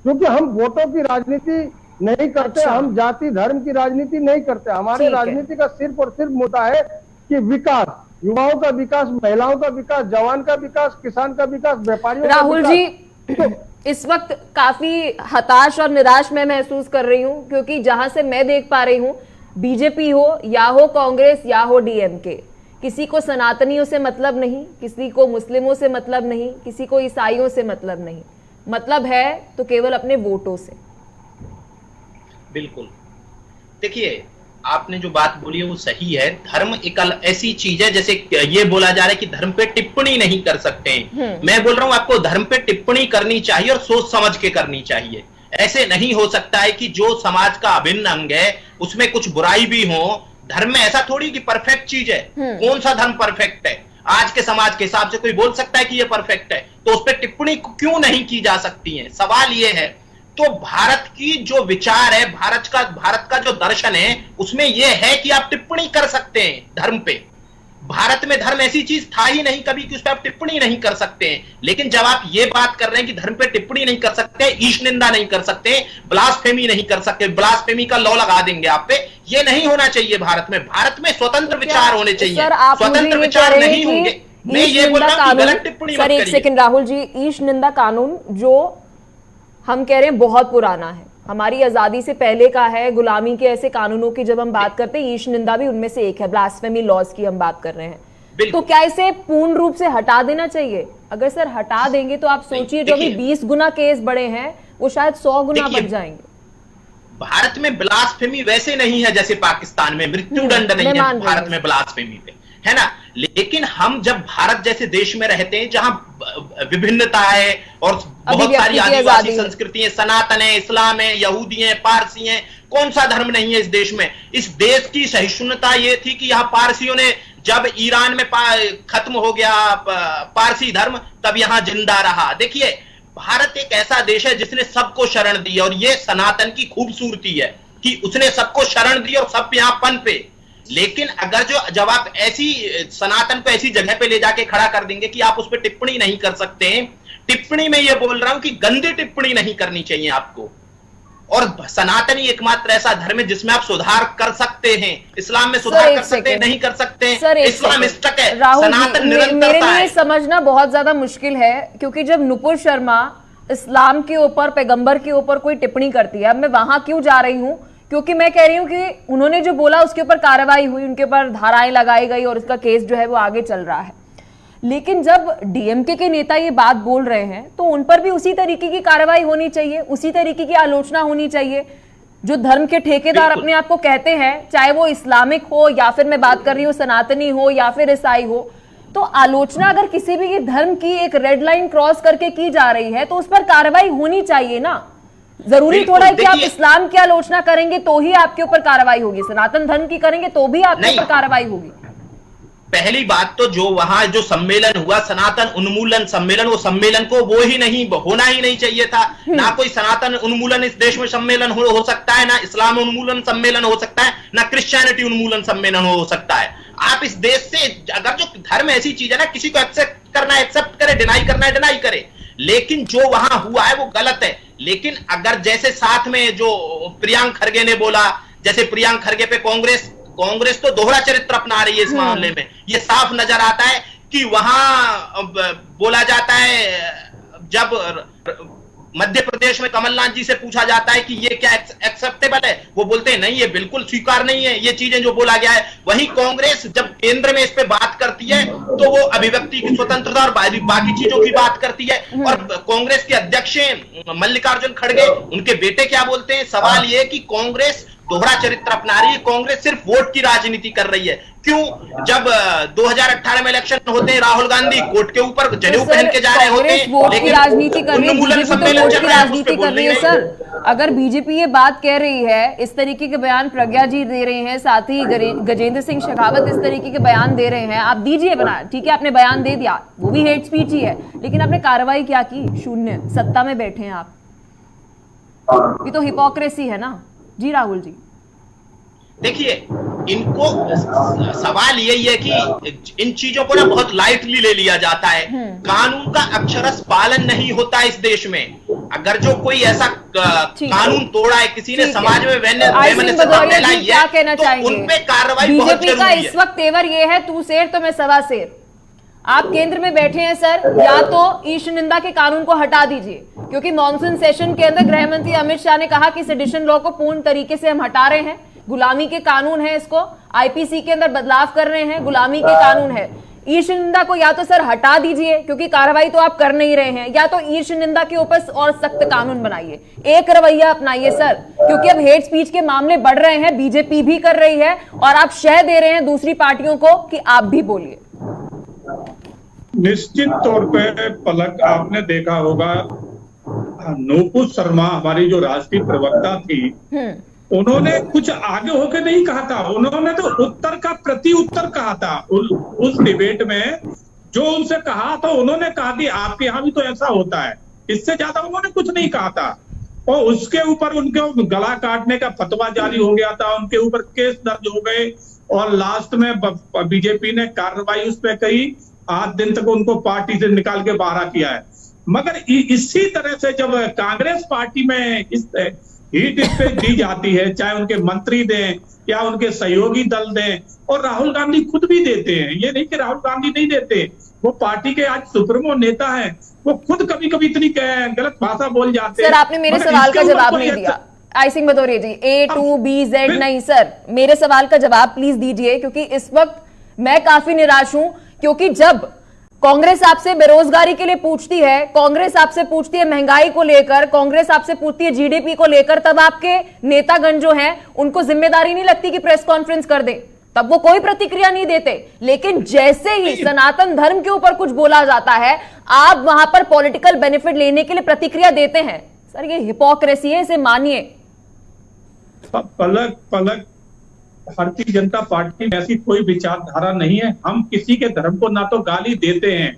क्योंकि हम वोटों की राजनीति नहीं करते। अच्छा। हम जाति धर्म की राजनीति नहीं करते। हमारे राजनीति का सिर्फ और सिर्फ मुद्दा है कि विकास, युवाओं का विकास, महिलाओं का विकास, जवान का विकास, किसान का विकास, व्यापारियों का विकास। राहुल जी, इस वक्त काफी हताश और निराश मैं महसूस कर रही हूं, क्योंकि जहां से मैं देख पा रही हूं, बीजेपी हो या हो कांग्रेस या हो डीएमके, किसी को सनातनियों से मतलब नहीं, किसी को मुस्लिमों से मतलब नहीं, किसी को ईसाइयों से मतलब नहीं, मतलब है तो केवल अपने वोटों से। बिल्कुल, देखिए आपने जो बात बोली है वो सही है। धर्म एक ऐसी चीज है, जैसे ये बोला जा रहा है कि धर्म पे टिप्पणी नहीं कर सकते हैं। मैं बोल रहा हूं आपको धर्म पे टिप्पणी करनी चाहिए और सोच समझ के करनी चाहिए। ऐसे नहीं हो सकता है कि जो समाज का अभिन्न अंग है उसमें कुछ बुराई भी हो। धर्म में ऐसा थोड़ी कि परफेक्ट चीज है। कौन सा धर्म परफेक्ट है? आज के समाज के हिसाब से कोई बोल सकता है कि ये परफेक्ट है, तो उस पर टिप्पणी क्यों नहीं की जा सकती है? सवाल ये है। तो भारत की जो विचार है, भारत का जो दर्शन है, उसमें यह है कि आप टिप्पणी कर सकते हैं धर्म पे। भारत में धर्म ऐसी चीज था ही नहीं कभी कि उस पर आप टिप्पणी नहीं कर सकते हैं। लेकिन जब आप ये बात कर रहे हैं कि धर्म पे टिप्पणी नहीं कर सकते, ईश निंदा नहीं कर सकते, ब्लास्फेमी नहीं कर सकते, ब्लास्फेमी का लॉ लगा देंगे आप पे, ये नहीं होना चाहिए भारत में। भारत में स्वतंत्र विचार होने चाहिए। स्वतंत्र विचार नहीं होंगे, मैं ये बोल रहा हूं कि गलत टिप्पणी मत करिए। एक सेकंड राहुल जी, ईश निंदा कानून जो हम कह रहे हैं बहुत पुराना है, हमारी आजादी से पहले का है। गुलामी के ऐसे कानूनों की जब हम बात करते हैं, ईश निंदा भी उनमें से एक है। ब्लास्फेमी लॉज की हम बात कर रहे हैं, तो क्या इसे पूर्ण रूप से हटा देना चाहिए? अगर सर हटा देंगे तो आप सोचिए जो भी 20 गुना केस बढ़े हैं वो शायद 100 गुना बढ़ जाएंगे। भारत में ब्लास्फेमी वैसे नहीं है जैसे पाकिस्तान में मृत्युदंड नहीं है भारत में ब्लास्फेमी पे, है ना। लेकिन हम जब भारत जैसे देश में रहते हैं जहां विभिन्नता है और बहुत सारी आदिवासी संस्कृति है, सनातन है, इस्लाम है, यहूदी है, पारसी है, कौन सा धर्म नहीं है इस देश में। इस देश की सहिष्णुता ये थी कि यहाँ पारसियों ने, जब ईरान में खत्म हो गया पारसी धर्म, तब यहां जिंदा रहा। देखिए भारत एक ऐसा देश है जिसने सबको शरण दी है, और ये सनातन की खूबसूरती है कि उसने सबको शरण दी और सब यहाँ पन पे। लेकिन अगर जब आप ऐसी सनातन को ऐसी जगह पे ले जाके खड़ा कर देंगे कि आप उस पर टिप्पणी नहीं कर सकते, टिप्पणी में ये बोल रहा हूं कि गंदी टिप्पणी नहीं करनी चाहिए आपको। और सनातन ही एकमात्र ऐसा धर्म है जिसमें आप सुधार कर सकते हैं। इस्लाम में सुधार कर सकते हैं, नहीं कर सकते हैं। इस्लाम स्टक है, सनातन निरंतरता मेरे लिए है। समझना बहुत ज्यादा मुश्किल है, क्योंकि जब नुपुर शर्मा इस्लाम के ऊपर, पैगंबर के ऊपर कोई टिप्पणी करती है, अब मैं वहां क्यों जा रही हूं, क्योंकि मैं कह रही हूं कि उन्होंने जो बोला उसके ऊपर कार्रवाई हुई, उनके ऊपर धाराएं लगाई गई और उसका केस जो है वो आगे चल रहा है। लेकिन जब डीएमके के नेता ये बात बोल रहे हैं तो उन पर भी उसी तरीके की कार्रवाई होनी चाहिए, उसी तरीके की आलोचना होनी चाहिए। जो धर्म के ठेकेदार अपने आप को कहते हैं, चाहे वो इस्लामिक हो या फिर मैं बात कर रही हूँ सनातनी हो या फिर ईसाई हो, तो आलोचना अगर किसी भी धर्म की एक रेड लाइन क्रॉस करके की जा रही है तो उस पर कार्रवाई होनी चाहिए ना। जरूरी थोड़ा है कि आप इस्लाम की आलोचना करेंगे तो ही आपके ऊपर कार्रवाई होगी, सनातन धर्म की करेंगे तो भी आपके ऊपर कार्रवाई होगी। पहली बात तो जो वहां जो सम्मेलन हुआ, सनातन उन्मूलन सम्मेलन, वो सम्मेलन को वो ही नहीं होना ही नहीं चाहिए था। ना कोई सनातन उन्मूलन इस देश में सम्मेलन हो सकता है, ना इस्लाम उन्मूलन सम्मेलन हो सकता है, ना क्रिश्चियनिटी उन्मूलन सम्मेलन हो सकता है। आप इस देश से, अगर जो धर्म ऐसी चीज है ना, किसी को एक्सेप्ट करना है एक्सेप्ट करे, डिनाई करना है डिनाई करे, लेकिन जो वहां हुआ है वो गलत है। लेकिन अगर जैसे साथ में जो प्रियंक खरगे ने बोला, जैसे प्रियंक खरगे पे कांग्रेस तो दोहरा चरित्र अपना रही है इस मामले में। ये साफ नजर आता है कि वहां बोला जाता है, जब मध्य प्रदेश में कमलनाथ जी से पूछा जाता है कि ये क्या एक्सेप्टेबल है, वो बोलते हैं नहीं ये बिल्कुल स्वीकार नहीं है, ये चीजें जो बोला गया है। वहीं कांग्रेस जब केंद्र में इस पे बात करती है तो वो अभिव्यक्ति की स्वतंत्रता और बाकी चीजों की बात करती है। और कांग्रेस के अध्यक्ष मल्लिकार्जुन खड़गे, उनके बेटे क्या बोलते हैं, सवाल ये कि कांग्रेस दोहरा चरित्र अपना रही है, कांग्रेस सिर्फ वोट की राजनीति कर रही है। क्यों? जब 2018 में इलेक्शन होते हैं, राहुल गांधी कोर्ट के ऊपर जनेऊ पहन के जा रहे होते हैं, वोट की राजनीति कर रही है, बीजेपी तो वोट की राजनीति कर रही है। सर, अगर बीजेपी ये बात कह रही है, इस तरीके के बयान प्रज्ञा जी दे रहे हैं, साथ ही गजेंद्र सिंह शेखावत इस तरीके के बयान दे रहे हैं, आप दीजिए बना, ठीक है आपने बयान दे दिया, वो भी हेट स्पीच ही है, लेकिन आपने कार्रवाई क्या की? शून्य। सत्ता में बैठे हैं आप, ये तो हिपोक्रेसी है ना। जी राहुल जी, देखिए, इनको सवाल यही है कि इन चीजों को ना बहुत लाइटली ले लिया जाता है। कानून का अक्षरश पालन नहीं होता इस देश में। अगर जो कोई ऐसा कानून तोड़ा है, किसी ने समाज में क्या कहना चाहेंगे? उन पे कार्रवाई बहुत बीजेपी का इस वक्त तेवर ये है, तू शेर तो मैं सवा शेर। आप केंद्र में बैठे हैं सर, या तो ईश निंदा के कानून को हटा दीजिए, क्योंकि मॉनसून सेशन के अंदर गृह मंत्री अमित शाह ने कहा कि सेडिशन लॉ को पूर्ण तरीके से हम हटा रहे हैं, गुलामी के कानून है, इसको आईपीसी के अंदर बदलाव कर रहे हैं, गुलामी के कानून है। ईर्ष निंदा को या तो सर हटा दीजिए, क्योंकि कार्रवाई तो आप कर नहीं रहे हैं, या तो ईर्ष निंदा के ऊपर और सख्त कानून बनाइए, एक रवैया अपनाइए सर, क्योंकि अब हेट स्पीच के मामले बढ़ रहे हैं, बीजेपी भी कर रही है और आप शह दे रहे हैं दूसरी पार्टियों को कि आप भी बोलिए। निश्चित तौर पे पलक, आपने देखा होगा नुपुर शर्मा हमारी जो राष्ट्रीय प्रवक्ता थी, उन्होंने कुछ आगे होके नहीं कहा था, उन्होंने तो उत्तर का प्रति उत्तर कहा था। उस डिबेट में जो उनसे कहा था, उन्होंने कहा कि आपके यहाँ भी तो ऐसा होता है, इससे ज्यादा उन्होंने कुछ नहीं कहा था। और उसके ऊपर उनके गला काटने का फतवा जारी हो गया था, उनके ऊपर केस दर्ज हो गए और लास्ट में बीजेपी ने कार्रवाई उस पर कही, 8 दिन तक उनको पार्टी से निकाल के बाहर किया है। मगर इसी तरह से जब कांग्रेस पार्टी में इस हीट इस पे दी जाती है, चाहे उनके मंत्री दें या उनके सहयोगी दल दें, और राहुल गांधी खुद भी देते हैं, ये नहीं कि राहुल गांधी नहीं देते, वो पार्टी के आज सुप्रीमो नेता हैं, वो खुद कभी कभी इतनी गलत भाषा बोल जाते हैं। सर, आपने मेरे सवाल का जवाब नहीं दिया। आई सिंह भदौरिया जी, A to B Z नहीं सर, मेरे सवाल का जवाब प्लीज दीजिए, क्योंकि इस वक्त मैं काफी निराश हूं, क्योंकि जब कांग्रेस आपसे बेरोजगारी के लिए पूछती है, कांग्रेस आपसे पूछती है महंगाई को लेकर, कांग्रेस आपसे पूछती है जीडीपी को लेकर, तब आपके नेतागण जो हैं उनको जिम्मेदारी नहीं लगती कि प्रेस कॉन्फ्रेंस कर दे, तब वो कोई प्रतिक्रिया नहीं देते। लेकिन जैसे ही सनातन धर्म के ऊपर कुछ बोला जाता है, आप वहां पर पॉलिटिकल बेनिफिट लेने के लिए प्रतिक्रिया देते हैं। सर, ये हिपोक्रेसी है, इसे मानिए। पलक, भारतीय जनता पार्टी में ऐसी कोई विचारधारा नहीं है। हम किसी के धर्म को ना तो गाली देते हैं,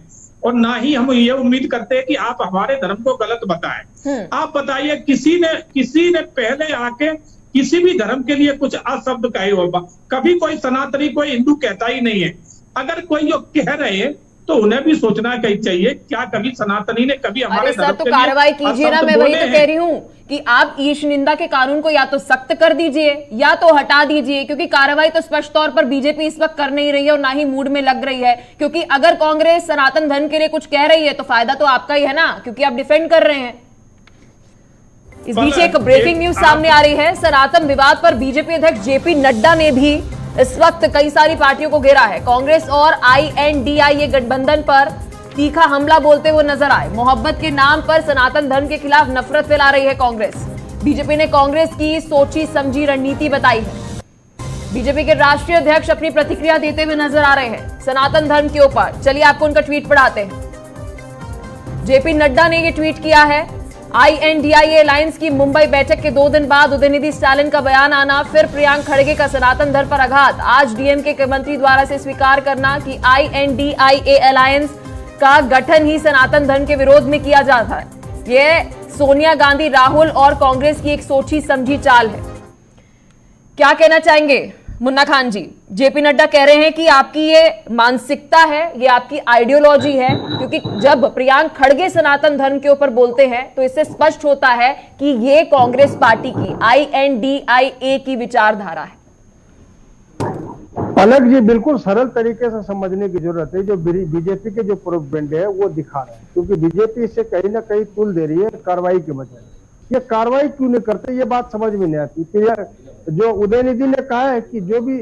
और ना ही हम ये उम्मीद करते हैं कि आप हमारे धर्म को गलत बताएं। आप बताइए, किसी ने पहले आके किसी भी धर्म के लिए कुछ अशब्द कहे होगा? कभी कोई सनातनी, कोई हिंदू कहता ही नहीं है। अगर कोई जो कह रहे हैं तो उन्हें भी सोचना चाहिए, क्या कभी सनातनी ने कभी हमारे सर तो कार्रवाई कीजिए ना। मैं वही तो कह रही हूँ कि आप ईश निंदा के कानून को या तो सख्त कर दीजिए या तो हटा दीजिए, क्योंकि कार्रवाई तो स्पष्ट तौर पर बीजेपी इस वक्त कर नहीं रही है और ना ही मूड में लग रही है। क्योंकि अगर कांग्रेस सनातन धर्म के लिए कुछ कह रही है तो फायदा तो आपका ही है ना, क्योंकि आप डिफेंड कर रहे हैं। इस बीच एक ब्रेकिंग न्यूज सामने आ रही है। सनातन विवाद पर बीजेपी अध्यक्ष जेपी नड्डा ने भी इस वक्त कई सारी पार्टियों को घेरा है। कांग्रेस और INDIA गठबंधन पर तीखा हमला बोलते हुए नजर आए। मोहब्बत के नाम पर सनातन धर्म के खिलाफ नफरत फैला रही है कांग्रेस। बीजेपी ने कांग्रेस की सोची समझी रणनीति बताई है। बीजेपी के राष्ट्रीय अध्यक्ष अपनी प्रतिक्रिया देते हुए नजर आ रहे हैं सनातन धर्म के ऊपर। चलिए आपको उनका ट्वीट पढ़ाते हैं। जेपी नड्डा ने यह ट्वीट किया है। INDIA अलायंस की मुंबई बैठक के 2 दिन बाद उदयनिधि स्टालिन का बयान आना, फिर प्रियांक खड़गे का सनातन धर्म पर आघात। आज DMK के मंत्री द्वारा से स्वीकार करना कि INDIA अलायंस का गठन ही सनातन धर्म के विरोध में किया जाता है। यह सोनिया गांधी, राहुल और कांग्रेस की एक सोची समझी चाल है। क्या कहना चाहेंगे मुन्ना खान जी? जेपी नड्डा कह रहे हैं कि आपकी ये मानसिकता है, ये आपकी आइडियोलॉजी है, क्योंकि जब प्रियांक खड़गे सनातन धर्म के ऊपर बोलते हैं तो इससे स्पष्ट होता है कि ये कांग्रेस पार्टी की INDIA की विचारधारा है। पलक जी, बिल्कुल सरल तरीके से समझने की जरूरत है। जो बीजेपी के जो प्रोपेगेंडा है वो दिखा रहे हैं, क्योंकि बीजेपी इससे कहीं ना कहीं तुल दे रही है कार्रवाई के बजाय। ये कार्रवाई क्यों नहीं करते, ये बात समझ में नहीं आती। जो उदयनिधि ने कहा है कि जो भी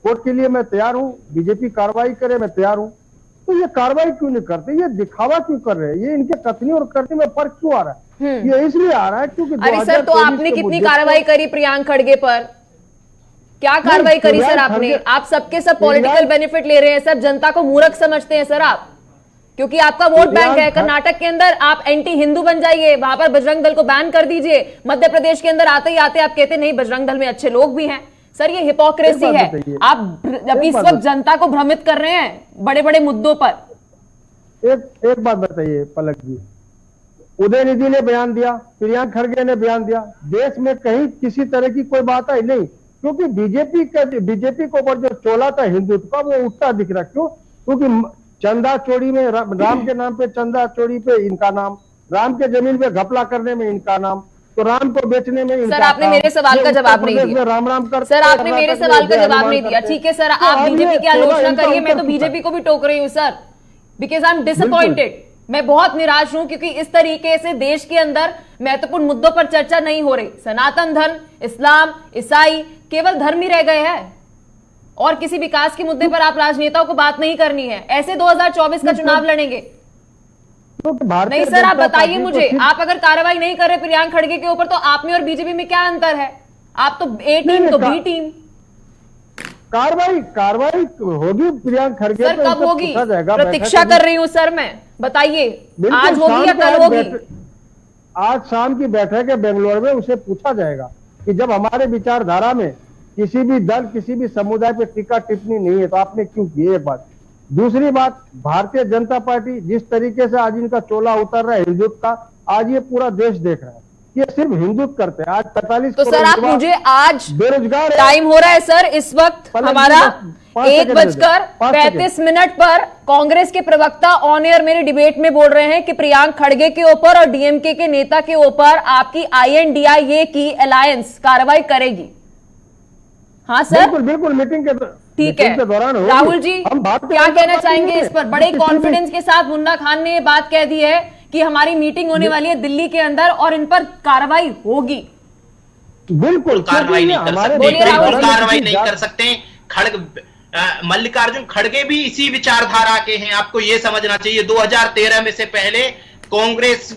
कोर्ट के लिए मैं तैयार हूँ, बीजेपी कार्रवाई करे मैं तैयार हूँ, तो ये कार्रवाई क्यों नहीं करते? ये दिखावा क्यों कर रहे हैं? ये इनके कथनी और करने में फर्क क्यों आ रहा है? ये इसलिए आ रहा है क्योंकि अरे सर, तो आपने कितनी कार्रवाई करी प्रियांक खड़गे पर? क्या कार्रवाई करी सर आपने? आप सबके सब पॉलिटिकल बेनिफिट ले रहे हैं सर, जनता को मूर्ख समझते हैं सर आप, क्योंकि आपका वोट बैंक है। कर्नाटक के अंदर आप एंटी हिंदू बन जाइए, वहां पर बजरंग दल को बैन कर दीजिए। मध्य प्रदेश के अंदर आते ही आते आप कहते नहीं बजरंग दल में अच्छे लोग भी हैं। सर ये हिपोक्रेसी है। आप इस वक्त जनता को भ्रमित कर रहे हैं बड़े बड़े मुद्दों पर। एक बात बताइए पलक जी, उदयनिधि ने बयान दिया, प्रियांक खड़गे ने बयान दिया, देश में कहीं किसी तरह की कोई बात आई नहीं, क्योंकि बीजेपी के ऊपर जो चोला था हिंदुत्व का वो उठता दिख रहा। क्यों? क्योंकि चंदा चोरी में, राम के नाम पे चंदा चोरी पे इनका नाम, राम के जमीन पे घपला करने में इनका नाम, तो राम को बेचने में इनका। सर आपने मेरे सवाल का जवाब नहीं दिया। राम राम कर सर आपने मेरे सवाल का जवाब नहीं दिया। ठीक है सर, आप बीजेपी की आलोचना करिए, मैं तो बीजेपी को भी टोक रही हूँ sir, because I am disappointed. मैं बहुत निराश हूं, क्योंकि इस तरीके से देश के अंदर महत्वपूर्ण मुद्दों पर चर्चा नहीं हो रही। सनातन धर्म, इस्लाम, ईसाई केवल धर्म ही रह गए हैं और किसी विकास के मुद्दे पर आप राजनेताओं को बात नहीं करनी है। ऐसे 2024 का चुनाव लड़ेंगे? नहीं सर, आप बताइए मुझे, आप अगर कार्रवाई नहीं कर रहे प्रियांक खड़गे के ऊपर, तो आप में और बीजेपी में क्या अंतर है? आप तो ए टीम तो बी टीम। कार्रवाई होगी प्रियांक खड़गे सर, कब होगी? प्रतीक्षा कर रही हूं सर मैं, बताइए आज होगी या कल होगी? आज शाम की बैठक है बेंगलोर में, उसे पूछा जाएगा कि जब हमारे विचारधारा में किसी भी दल, किसी भी समुदाय पे टीका टिप्पणी नहीं है तो आपने क्यों की? ये बात। दूसरी बात, भारतीय जनता पार्टी जिस तरीके से आज इनका चोला उतर रहा है हिंदुत्व का, आज ये पूरा देश देख रहा है। ये सिर्फ हिंदुत्व करते हैं। आज 45 तो सर आप मुझे आज बेरोजगार टाइम हो रहा है सर, इस वक्त हमारा 1:35 पर कांग्रेस के प्रवक्ता ऑन एयर मेरे डिबेट में बोल रहे हैं कि प्रियांक खड़गे के ऊपर और DMK के नेता के ऊपर आपकी INDIA की अलायंस कार्रवाई करेगी। हाँ सर, बिल्कुल मीटिंग के ठीक है। राहुल जी क्या कहना चाहेंगे इस पर? बड़े कॉन्फिडेंस के साथ मुन्ना खान ने ये बात कह दी है कि हमारी मीटिंग होने वाली है दिल्ली के अंदर और इन पर कार्रवाई होगी। बिल्कुल कार्रवाई नहीं कर सकते, कार्रवाई नहीं कर सकते। मल्लिकार्जुन खड़गे भी इसी विचारधारा के हैं, आपको यह समझना चाहिए। 2013 में से पहले कांग्रेस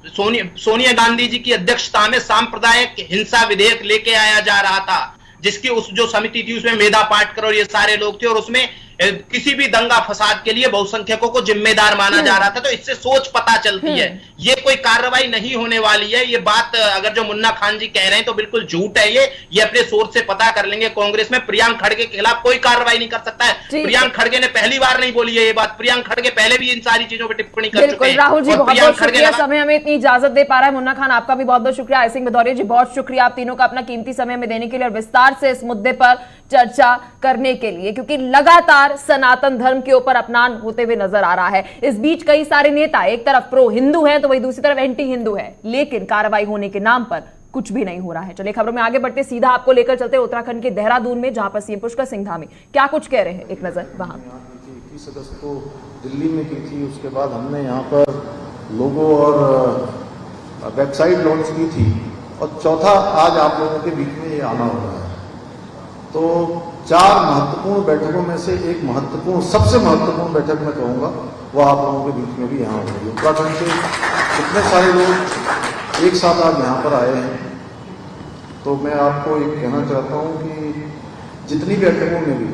सोनिया गांधी जी की अध्यक्षता में सांप्रदायिक हिंसा विधेयक लेके आया जा रहा था, जिसकी उस जो समिति थी उसमें मेधा पाटकर और ये सारे लोग थे, और उसमें किसी भी दंगा फसाद के लिए बहुसंख्यकों को जिम्मेदार माना जा रहा था। तो इससे सोच पता चलती है, ये कोई कार्रवाई नहीं होने वाली है। ये बात अगर जो मुन्ना खान जी कह रहे हैं तो बिल्कुल झूठ है। ये अपने सोर्स से पता कर लेंगे। कांग्रेस में प्रियंक खड़गे के खिलाफ कोई कार्रवाई नहीं कर सकता है। प्रियंक खड़गे ने पहली बार नहीं बोली है ये बात। प्रियंक खड़गे पहले भी इन सारी चीजों पर टिप्पणी कर चुके हैं। राहुल जी बहुत बहुत शुक्रिया, समय हमें इतनी इजाजत दे पा रहा है। मुन्ना खान आपका भी बहुत बहुत शुक्रिया। आई सिंह भदौरिया जी बहुत शुक्रिया आप तीनों का अपना कीमती समय में देने के लिए और विस्तार से इस मुद्दे पर चर्चा करने के लिए, क्योंकि लगातार सनातन धर्म के ऊपर अपमान होते हुए नजर आ रहा है। इस बीच कई सारे नेता एक तरफ प्रो हिंदू हैं तो वही दूसरी तरफ एंटी हिंदू है, लेकिन कार्रवाई होने के नाम पर कुछ भी नहीं हो रहा है। चलिए खबरों में आगे बढ़ते, सीधा आपको लेकर चलते उत्तराखंड के देहरादून में, जहां पर सीएम पुष्कर सिंह धामी क्या कुछ कह रहे हैं, एक नजर वहां। 21 अगस्त को दिल्ली में की थी, उसके बाद हमने यहाँ पर लोगो और वेबसाइट लॉन्च की थी, और चौथा आज आप लोगों के बीच में ये आना हो रहा है। तो 4 महत्वपूर्ण बैठकों में से एक महत्वपूर्ण, सबसे महत्वपूर्ण बैठक मैं कहूँगा वो आप लोगों के बीच में भी यहाँ हो रही है। उत्तराखंड से कितने सारे लोग एक साथ आज यहाँ पर आए हैं। तो मैं आपको एक कहना चाहता हूँ कि जितनी बैठकों में भी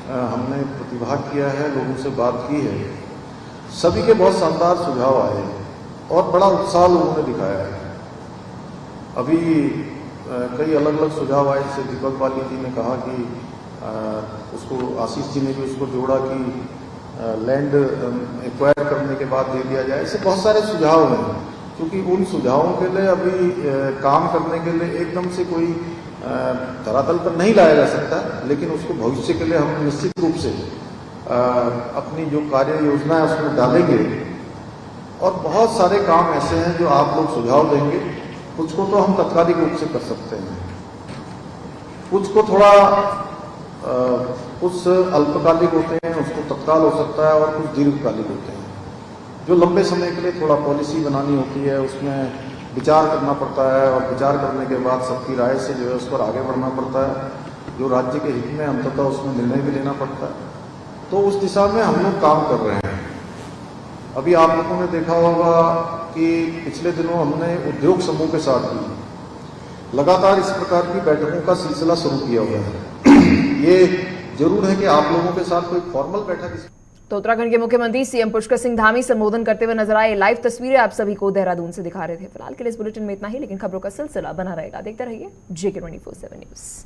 हमने प्रतिभाग किया है, लोगों से बात की है, सभी के बहुत शानदार सुझाव आए हैं और बड़ा उत्साह लोगों ने दिखाया है। अभी कई अलग अलग सुझाव आए, जैसे दीपक बाली जी ने कहा कि उसको, आशीष जी ने भी उसको जोड़ा कि लैंड एक्वायर करने के बाद दे दिया जाए। ऐसे बहुत सारे सुझाव हैं, क्योंकि उन सुझावों के लिए अभी काम करने के लिए एकदम से कोई धरातल पर नहीं लाया जा सकता, लेकिन उसको भविष्य के लिए हम निश्चित रूप से अपनी जो कार्य योजना है उसमें डालेंगे। और बहुत सारे काम ऐसे हैं जो आप लोग सुझाव देंगे, कुछ को तो हम तत्कालिक रूप से कर सकते हैं, कुछ को थोड़ा कुछ अल्पकालिक होते हैं, उसको तत्काल हो सकता है, और कुछ दीर्घकालिक होते हैं जो लंबे समय के लिए थोड़ा पॉलिसी बनानी होती है, उसमें विचार करना पड़ता है, और विचार करने के बाद सबकी राय से जो है उस पर आगे बढ़ना पड़ता है, जो राज्य के हित में अंततः उसमें निर्णय भी लेना पड़ता है। तो उस दिशा में हम लोग काम कर रहे हैं। अभी आप लोगों ने देखा होगा कि पिछले दिनों हमने उद्योग समूह के साथ भी लगातार इस प्रकार की बैठकों का सिलसिला शुरू किया हुआ है। ये जरूर है कि आप लोगों के साथ कोई फॉर्मल बैठक। तो उत्तराखंड के मुख्यमंत्री सीएम पुष्कर सिंह धामी संबोधन करते हुए नजर आए। लाइव तस्वीरें आप सभी को देहरादून से दिखा रहे थे। फिलहाल के लिए इस बुलेटिन में इतना ही, लेकिन खबरों का सिलसिला बना रहेगा। देखते रहिए JK24/7 न्यूज।